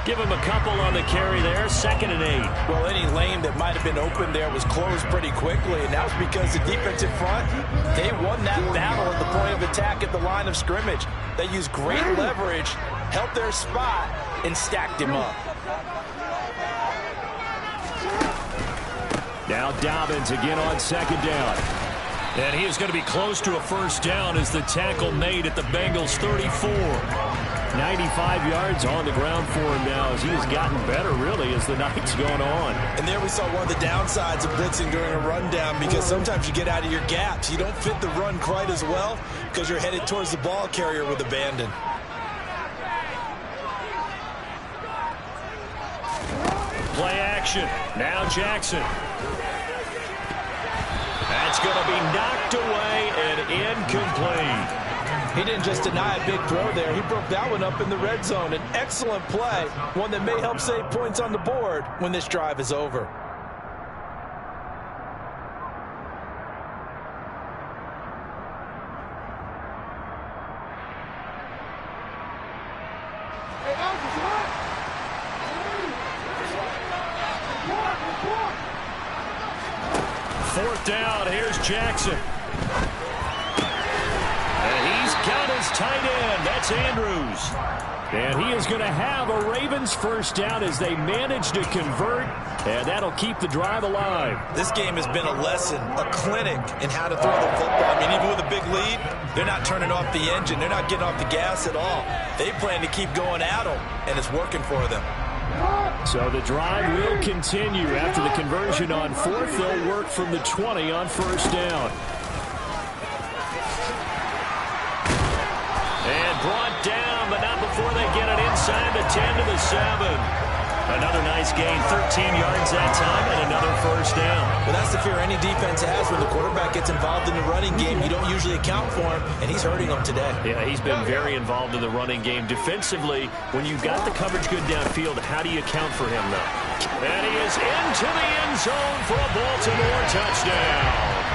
Give him a couple on the carry there. 2nd and 8. Well, any lane that might have been open there was closed pretty quickly, and that was because the defensive front, they won that battle at the point of attack at the line of scrimmage. They used great leverage, held their spot, and stacked him up. Now Dobbins again on 2nd down. And he is going to be close to a 1st down as the tackle made at the Bengals 34. 95 yards on the ground for him now as he has gotten better, really, as the night's gone on. And there we saw one of the downsides of blitzing during a rundown, because sometimes you get out of your gaps. You don't fit the run quite as well because you're headed towards the ball carrier with abandon. Play action. Now Jackson. That's going to be knocked away and incomplete. He didn't just deny a big throw there. He broke that one up in the red zone. An excellent play, one that may help save points on the board when this drive is over. Fourth down, here's Jackson. And he's got his tight end. That's Andrews. And he is going to have a Ravens 1st down as they manage to convert, and that'll keep the drive alive. This game has been a lesson, a clinic in how to throw the football. I mean, even with a big lead, they're not turning off the engine. They're not getting off the gas at all. They plan to keep going at them, and it's working for them. So the drive will continue. After the conversion on 4th, they'll work from the 20 on 1st down. And brought down, but not before they get it inside the 10 to the 7. Another nice gain, 13 yards that time, and another 1st down. Well, that's the fear any defense has when the quarterback gets involved in the running game. You don't usually account for him, and he's hurting them today. Yeah, he's been very involved in the running game. Defensively, when you've got the coverage good downfield, how do you account for him, though? And he is into the end zone for a Baltimore touchdown.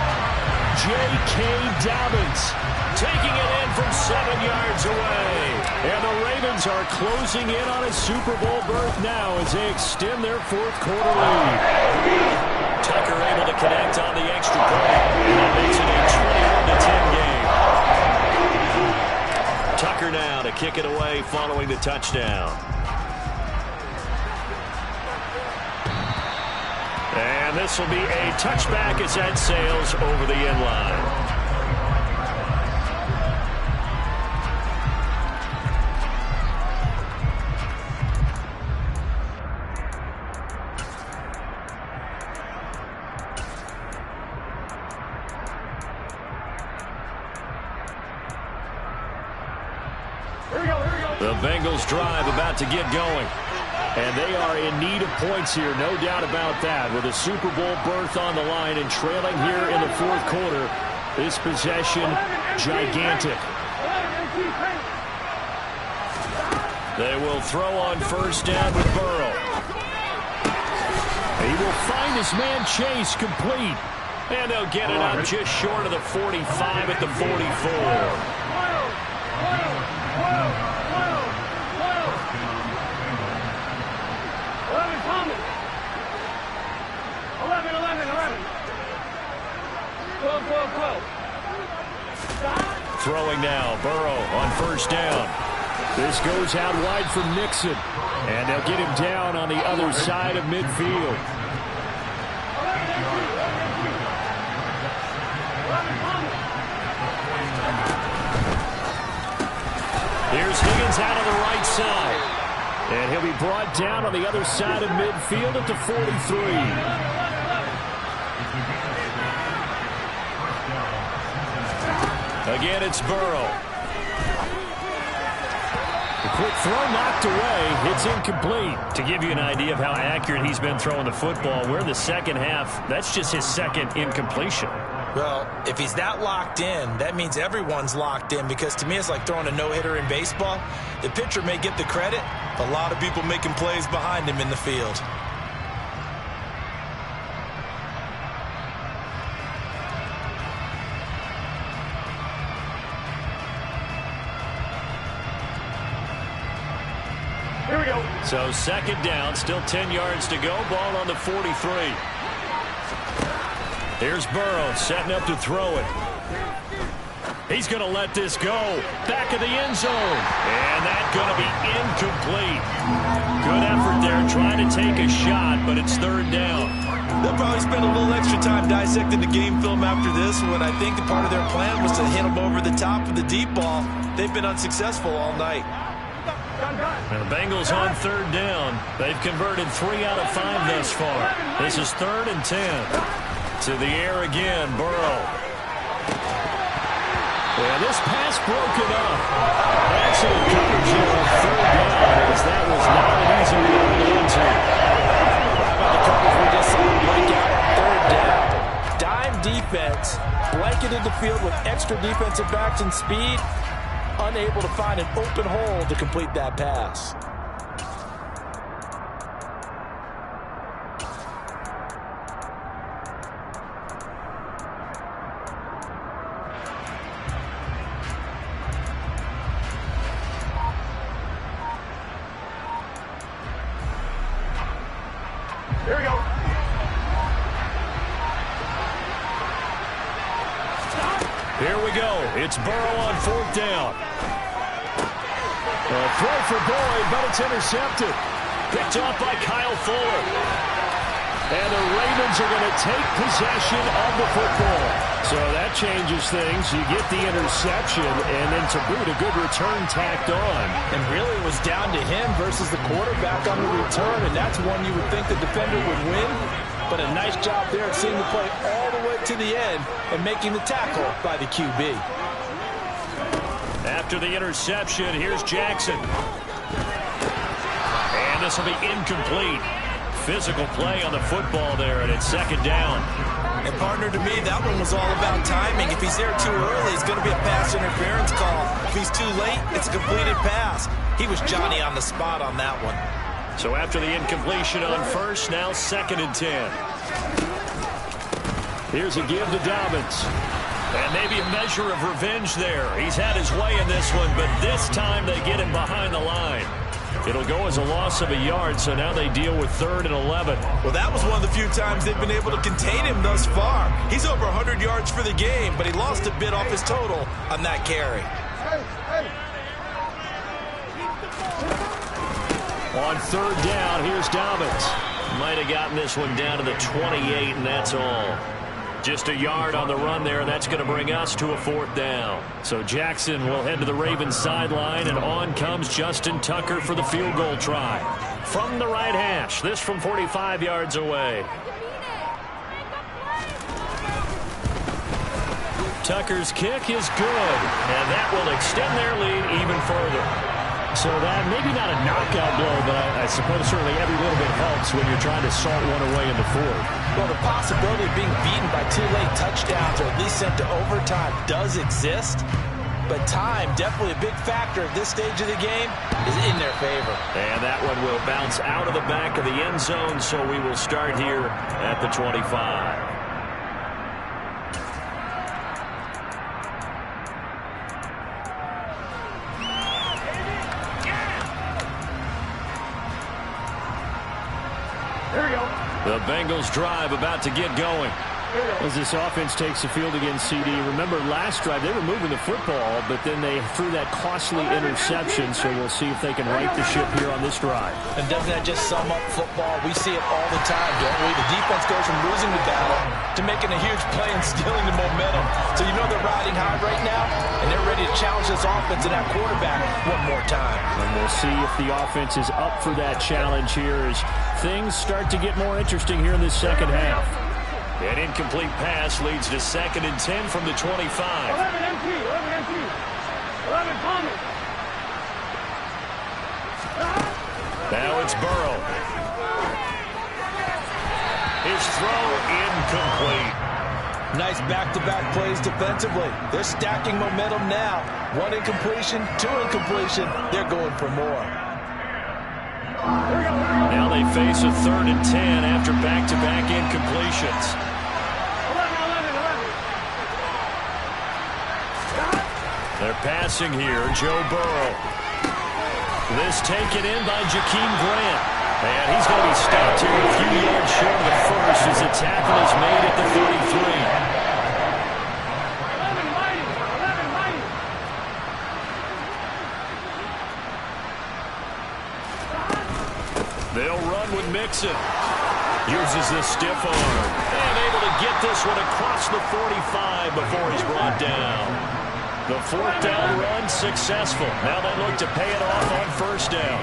J.K. Dobbins taking it in from 7 yards away. And the Ravens are closing in on a Super Bowl berth now as they extend their 4th quarter lead. Tucker able to connect on the extra point. And that makes it a 21-10 game. Tucker now to kick it away following the touchdown. And this will be a touchback as that sails over the end line. The Bengals drive about to get going. And they are in need of points here, no doubt about that. With a Super Bowl berth on the line and trailing here in the 4th quarter, this possession gigantic. They will throw on 1st down with Burrow. He will find his man Chase complete. And they'll get it up just short of the 45 at the 44. Throwing now, Burrow on 1st down. This goes out wide from Nixon. And they'll get him down on the other side of midfield. Here's Higgins out on the right side. And he'll be brought down on the other side of midfield at the 43. Again, it's Burrow. The quick throw knocked away. It's incomplete. To give you an idea of how accurate he's been throwing the football, we're in the 2nd half. That's just his 2nd incompletion. Well, if he's that locked in, that means everyone's locked in, because to me it's like throwing a no-hitter in baseball. The pitcher may get the credit, a lot of people making plays behind him in the field. Here we go. So second down, still 10 yards to go. Ball on the 43. Here's Burrow setting up to throw it. He's going to let this go. Back of the end zone. And that's going to be incomplete. Good effort there trying to take a shot, but it's third down. They'll probably spend a little extra time dissecting the game film after this one. I think the part of their plan was to hit them over the top with the deep ball. They've been unsuccessful all night. And the Bengals on third down. They've converted 3 out of 5 thus far. This is 3rd and 10. To the air again, Burrow. And this pass broken up. Excellent coverage here on third down, as that was not an easy one to hold into. How about the coverage we just saw break out on third down? Dime defense, blanketed the field with extra defensive backs and speed, unable to find an open hole to complete that pass. Here we go. Here we go. It's Burrow on 4th down. A throw for Boyd, but it's intercepted. Picked off by Kyle Fuller. And the Ravens are going to take possession of the football. So that changes things. You get the interception, and then to boot, a good return tacked on. And really it was down to him versus the quarterback on the return, and that's one you would think the defender would win. But a nice job there of seeing the play all the way to the end and making the tackle by the QB. After the interception, here's Jackson. And this will be incomplete. Physical play on the football there, and it's 2nd down. And partner, to me, that one was all about timing. If he's there too early, it's going to be a pass interference call. If he's too late, it's a completed pass. He was Johnny on the spot on that one. So after the incompletion on first, now 2nd and 10. Here's a give to Dobbins. And maybe a measure of revenge there. He's had his way in this one, but this time they get him behind the line. It'll go as a loss of a yard, so now they deal with 3rd and 11. Well, that was one of the few times they've been able to contain him thus far. He's over 100 yards for the game, but he lost a bit off his total on that carry. On 3rd down, here's Dobbins. Might have gotten this one down to the 28, and that's all. Just a yard on the run there, and that's going to bring us to a 4th down. So Jackson will head to the Ravens sideline, and on comes Justin Tucker for the field goal try. From the right hash, this from 45 yards away. Tucker's kick is good, and that will extend their lead even further. So that maybe not a knockout blow, but I suppose certainly every little bit helps when you're trying to salt one away in the 4th. Well, the possibility of being beaten by 2 late touchdowns or at least sent to overtime does exist. But time, definitely a big factor at this stage of the game, is in their favor. And that one will bounce out of the back of the end zone, so we will start here at the 25. Here we go. The Bengals drive about to get going. As this offense takes the field against CD, remember last drive they were moving the football, but then they threw that costly interception, so we'll see if they can right the ship here on this drive. And doesn't that just sum up football? We see it all the time, don't we? The defense goes from losing the battle to making a huge play and stealing the momentum. So you know they're riding high right now, and they're ready to challenge this offense and that quarterback one more time. And we'll see if the offense is up for that challenge here as things start to get more interesting here in this second half. An incomplete pass leads to 2nd and 10 from the 25. 11 empty. 11 empty. 11 Thomas. Now it's Burrow. His throw incomplete. Nice back-to-back plays defensively. They're stacking momentum now. 1 incompletion, 2 incompletion. They're going for more. Now they face a 3rd and 10 after back-to-back incompletions. 11. They're passing here. Joe Burrow. This taken in by Jakeem Grant. And he's going to be stopped here a few yards short of the first as the tackle is made at the 33. They'll run with Mixon. Uses the stiff arm. And able to get this one across the 45 before he's brought down. The 4th down run successful. Now they look to pay it off on 1st down.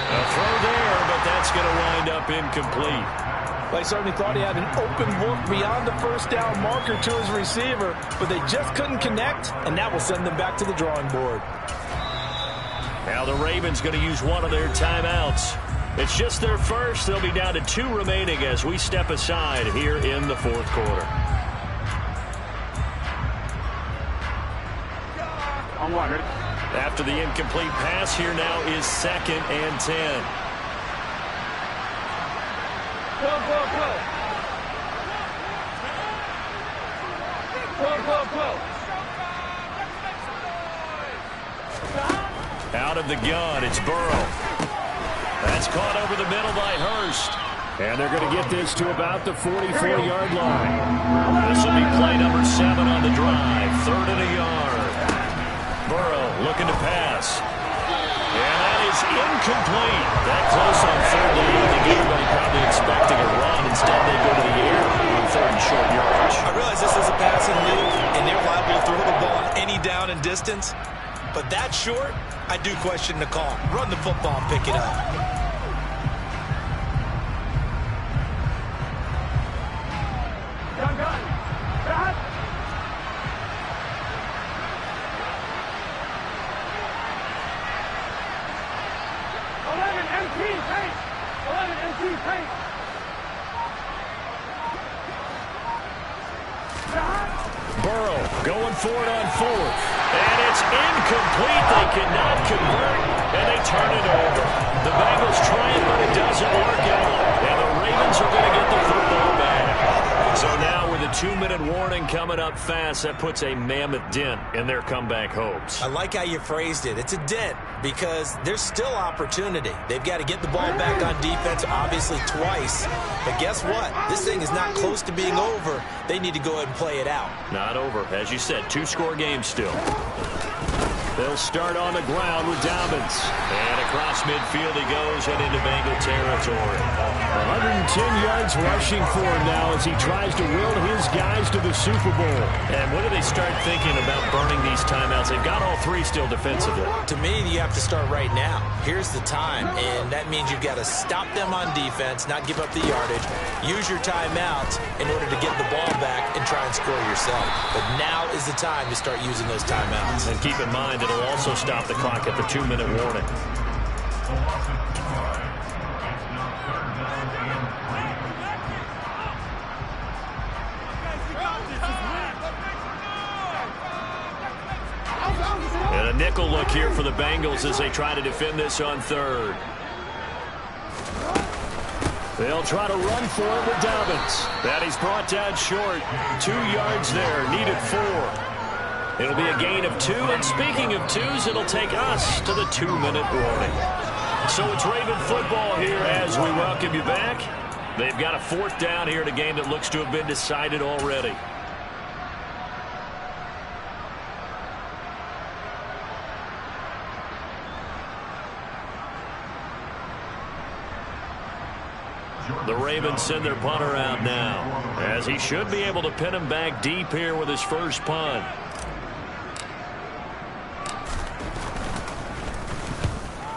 A throw there, but that's going to wind up incomplete. They certainly thought he had an open look beyond the 1st down marker to his receiver, but they just couldn't connect, and that will send them back to the drawing board. Now the Ravens going to use one of their timeouts. It's just their first. They'll be down to 2 remaining as we step aside here in the 4th quarter. I'm wondering. After the incomplete pass, here now is 2nd and 10. Out of the gun, it's Burrow. That's caught over the middle by Hurst. And they're going to get this to about the 44-yard line. This will be play number 7 on the drive. 3rd and a yard. Burrow looking to pass. And that is incomplete. That close on 3rd down. I think everybody probably expecting a run. Instead, they go to the air on 3rd and short yardage. I realize this is a passing league, and they're liable to throw the ball any down and distance. But that short, I do question the call. Run the football and pick it up. Gun. Back. 11 MT paint. 11 MT paint. Burrow going for it on 4th. And it's incomplete. They cannot convert, and they turn it over. The Bengals try it, but it doesn't work out. And the Ravens are going to get the football back. So now with a 2-minute warning coming up fast, that puts a mammoth dent in their comeback hopes. I like how you phrased it. It's a dent because there's still opportunity. They've got to get the ball back on defense, obviously twice. But guess what? This thing is not close to being over. They need to go ahead and play it out. Not over. As you said, 2-score game still. They'll start on the ground with Dobbins. And across midfield he goes and into Bengal territory. 110 yards rushing for him now as he tries to will his guys to the Super Bowl. And when do they start thinking about burning these timeouts? They've got all 3 still defensively. To me, you have to start right now. Here's the time, and that means you've got to stop them on defense, not give up the yardage, use your timeouts in order to get the ball back and try and score yourself. But now is the time to start using those timeouts. And keep in mind, it'll also stop the clock at the 2-minute warning. And a nickel look here for the Bengals as they try to defend this on 3rd. They'll try to run for it with Dobbins. That he's brought down short. 2 yards there, needed 4. It'll be a gain of 2, and speaking of 2s, it'll take us to the 2-minute warning. So it's Raven football here as we welcome you back. They've got a 4th down here in a game that looks to have been decided already. The Ravens send their punter out now, as he should be able to pin him back deep here with his first punt.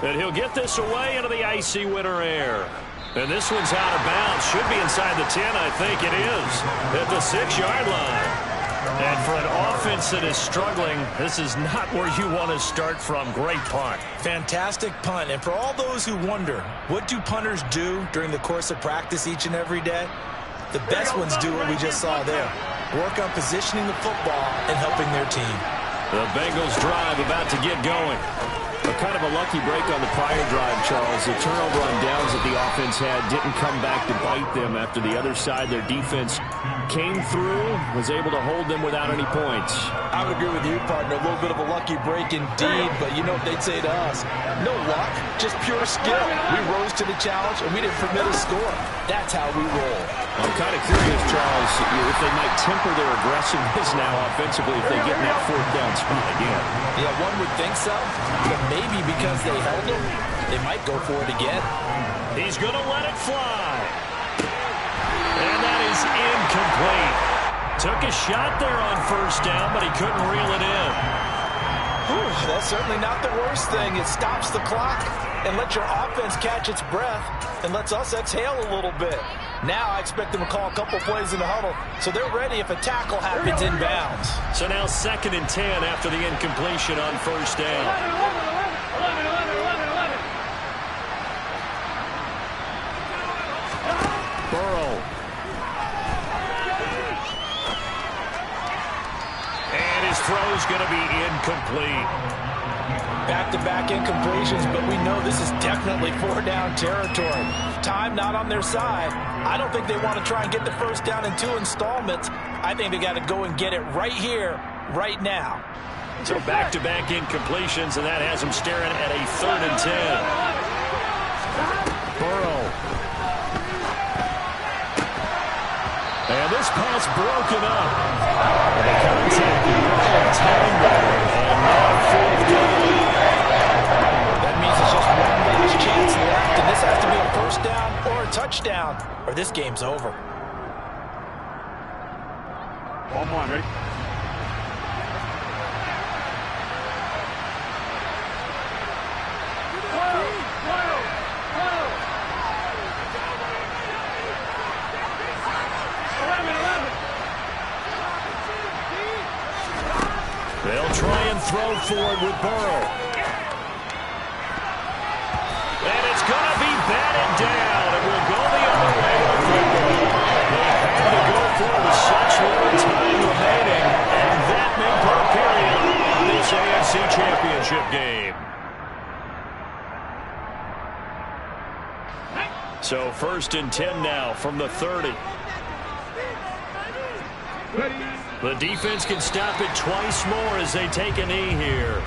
And he'll get this away into the icy winter air. And this one's out of bounds. Should be inside the 10, I think it is, at the 6-yard line. And for an offense that is struggling, this is not where you want to start from. Great punt. Fantastic punt. And for all those who wonder, what do punters do during the course of practice each and every day? the best ones do what we just saw there. Work on positioning the football and helping their team. The Bengals drive about to get going. Kind of a lucky break on the prior drive, Charles. The turnover on downs that the offense had didn't come back to bite them after the other side. Their defense came through, was able to hold them without any points. I would agree with you, partner. A little bit of a lucky break indeed, but you know what they'd say to us. No luck, just pure skill. We rose to the challenge, and we didn't permit a score. That's how we roll. I'm kind of curious, Charles, if they might temper their aggressiveness now offensively if they get in that fourth down spot again. Yeah, one would think so, but maybe because they held him, they might go for it again. He's going to let it fly. And that is incomplete. Took a shot there on first down, but he couldn't reel it in. Whew, that's certainly not the worst thing. It stops the clock and lets your offense catch its breath and lets us exhale a little bit. Now I expect them to call a couple plays in the huddle, so they're ready if a tackle happens inbounds. So now 2nd and 10 after the incompletion on first down. 11. Burrow. And his throw's going to be incomplete. Back-to-back incompletions, but we know this is definitely 4-down territory. Time not on their side. I don't think they want to try and get the first down in 2 installments. I think they got to go and get it right here, right now. So back-to-back incompletions, and that has them staring at a 3rd and 10. Burrow. And this pass broken up. And the contact time there. And now 4th down. That means it's just one last chance left, and this has to be a first down or a touchdown, or this game's over. Ball one, ready? They'll try and throw forward with Burrow. And it's going to be batted down. It will go the other way. They had to go for it with such little time remaining. And that may put a period on this AFC Championship game. So 1st and 10 now from the 30. The defense can stop it twice more as they take a knee here.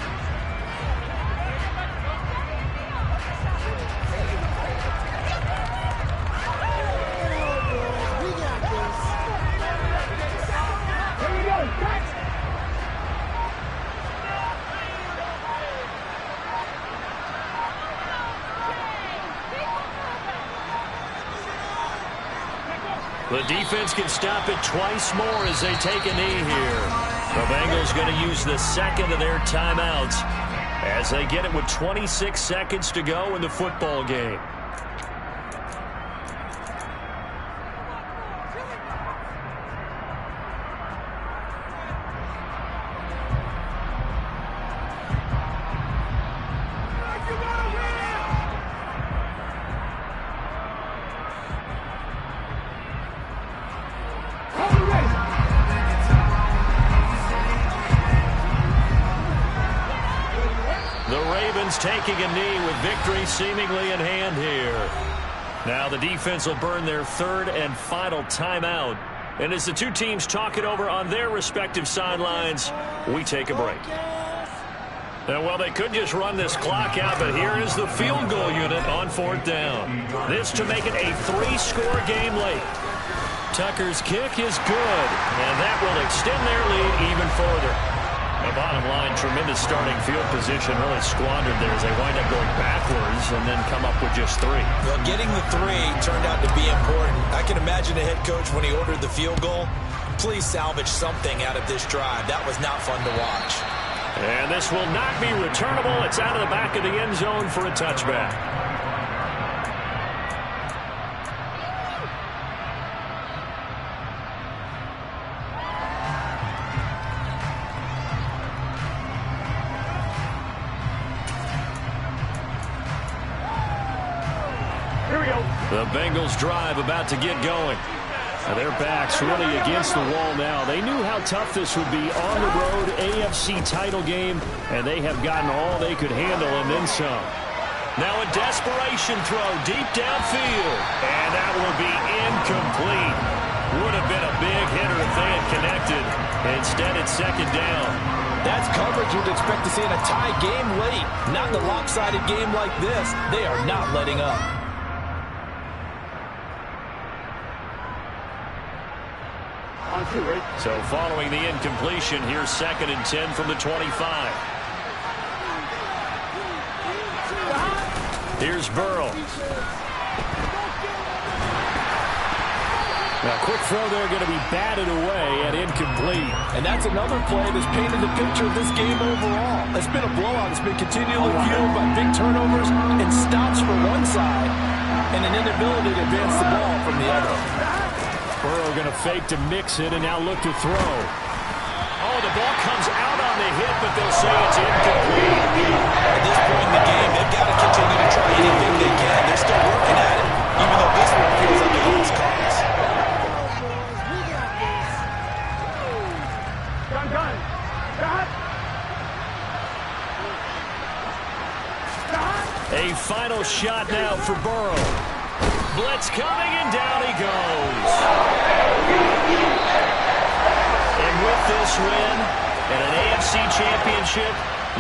The defense can stop it twice more as they take a knee here. The Bengals going to use the 2nd of their timeouts as they get it with 26 seconds to go in the football game. Taking a knee with victory seemingly in hand here. Now the defense will burn their 3rd and final timeout. And as the two teams talk it over on their respective sidelines, we take a break. And well, they could just run this clock out, but here is the field goal unit on 4th down. This to make it a 3-score game late. Tucker's kick is good, and that will extend their lead even further. The bottom line, tremendous starting field position, really squandered there as they wind up going backwards and then come up with just 3. Well, getting the 3 turned out to be important. I can imagine the head coach when he ordered the field goal. Please salvage something out of this drive. That was not fun to watch. And this will not be returnable. It's out of the back of the end zone for a touchback. The Bengals drive about to get going. Their backs really against the wall now. They knew how tough this would be on the road, AFC title game, and they have gotten all they could handle and then some. Now a desperation throw deep downfield, and that will be incomplete. Would have been a big hitter if they had connected. Instead, it's second down. That's coverage you'd expect to see in a tie game late. Not in a lopsided game like this. They are not letting up. So following the incompletion, here's 2nd and 10 from the 25. Here's Burrow. Now, quick throw there, going to be batted away and incomplete. And that's another play that's painted the picture of this game overall. It's been a blowout. It's been continually fueled by big turnovers and stops from one side and an inability to advance the ball from the other. Burrow going to fake to mix it and now look to throw. Oh, the ball comes out on the hit, but they'll say it's incomplete. At this point in the game, they've got to continue to try anything they can. They're still working at it, even though this one feels like a lost cause. A final shot now for Burrow. Blitz coming, and down he goes. And with this win and an AFC Championship,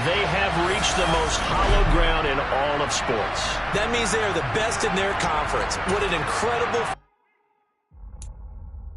they have reached the most hallowed ground in all of sports. That means they are the best in their conference. What an incredible...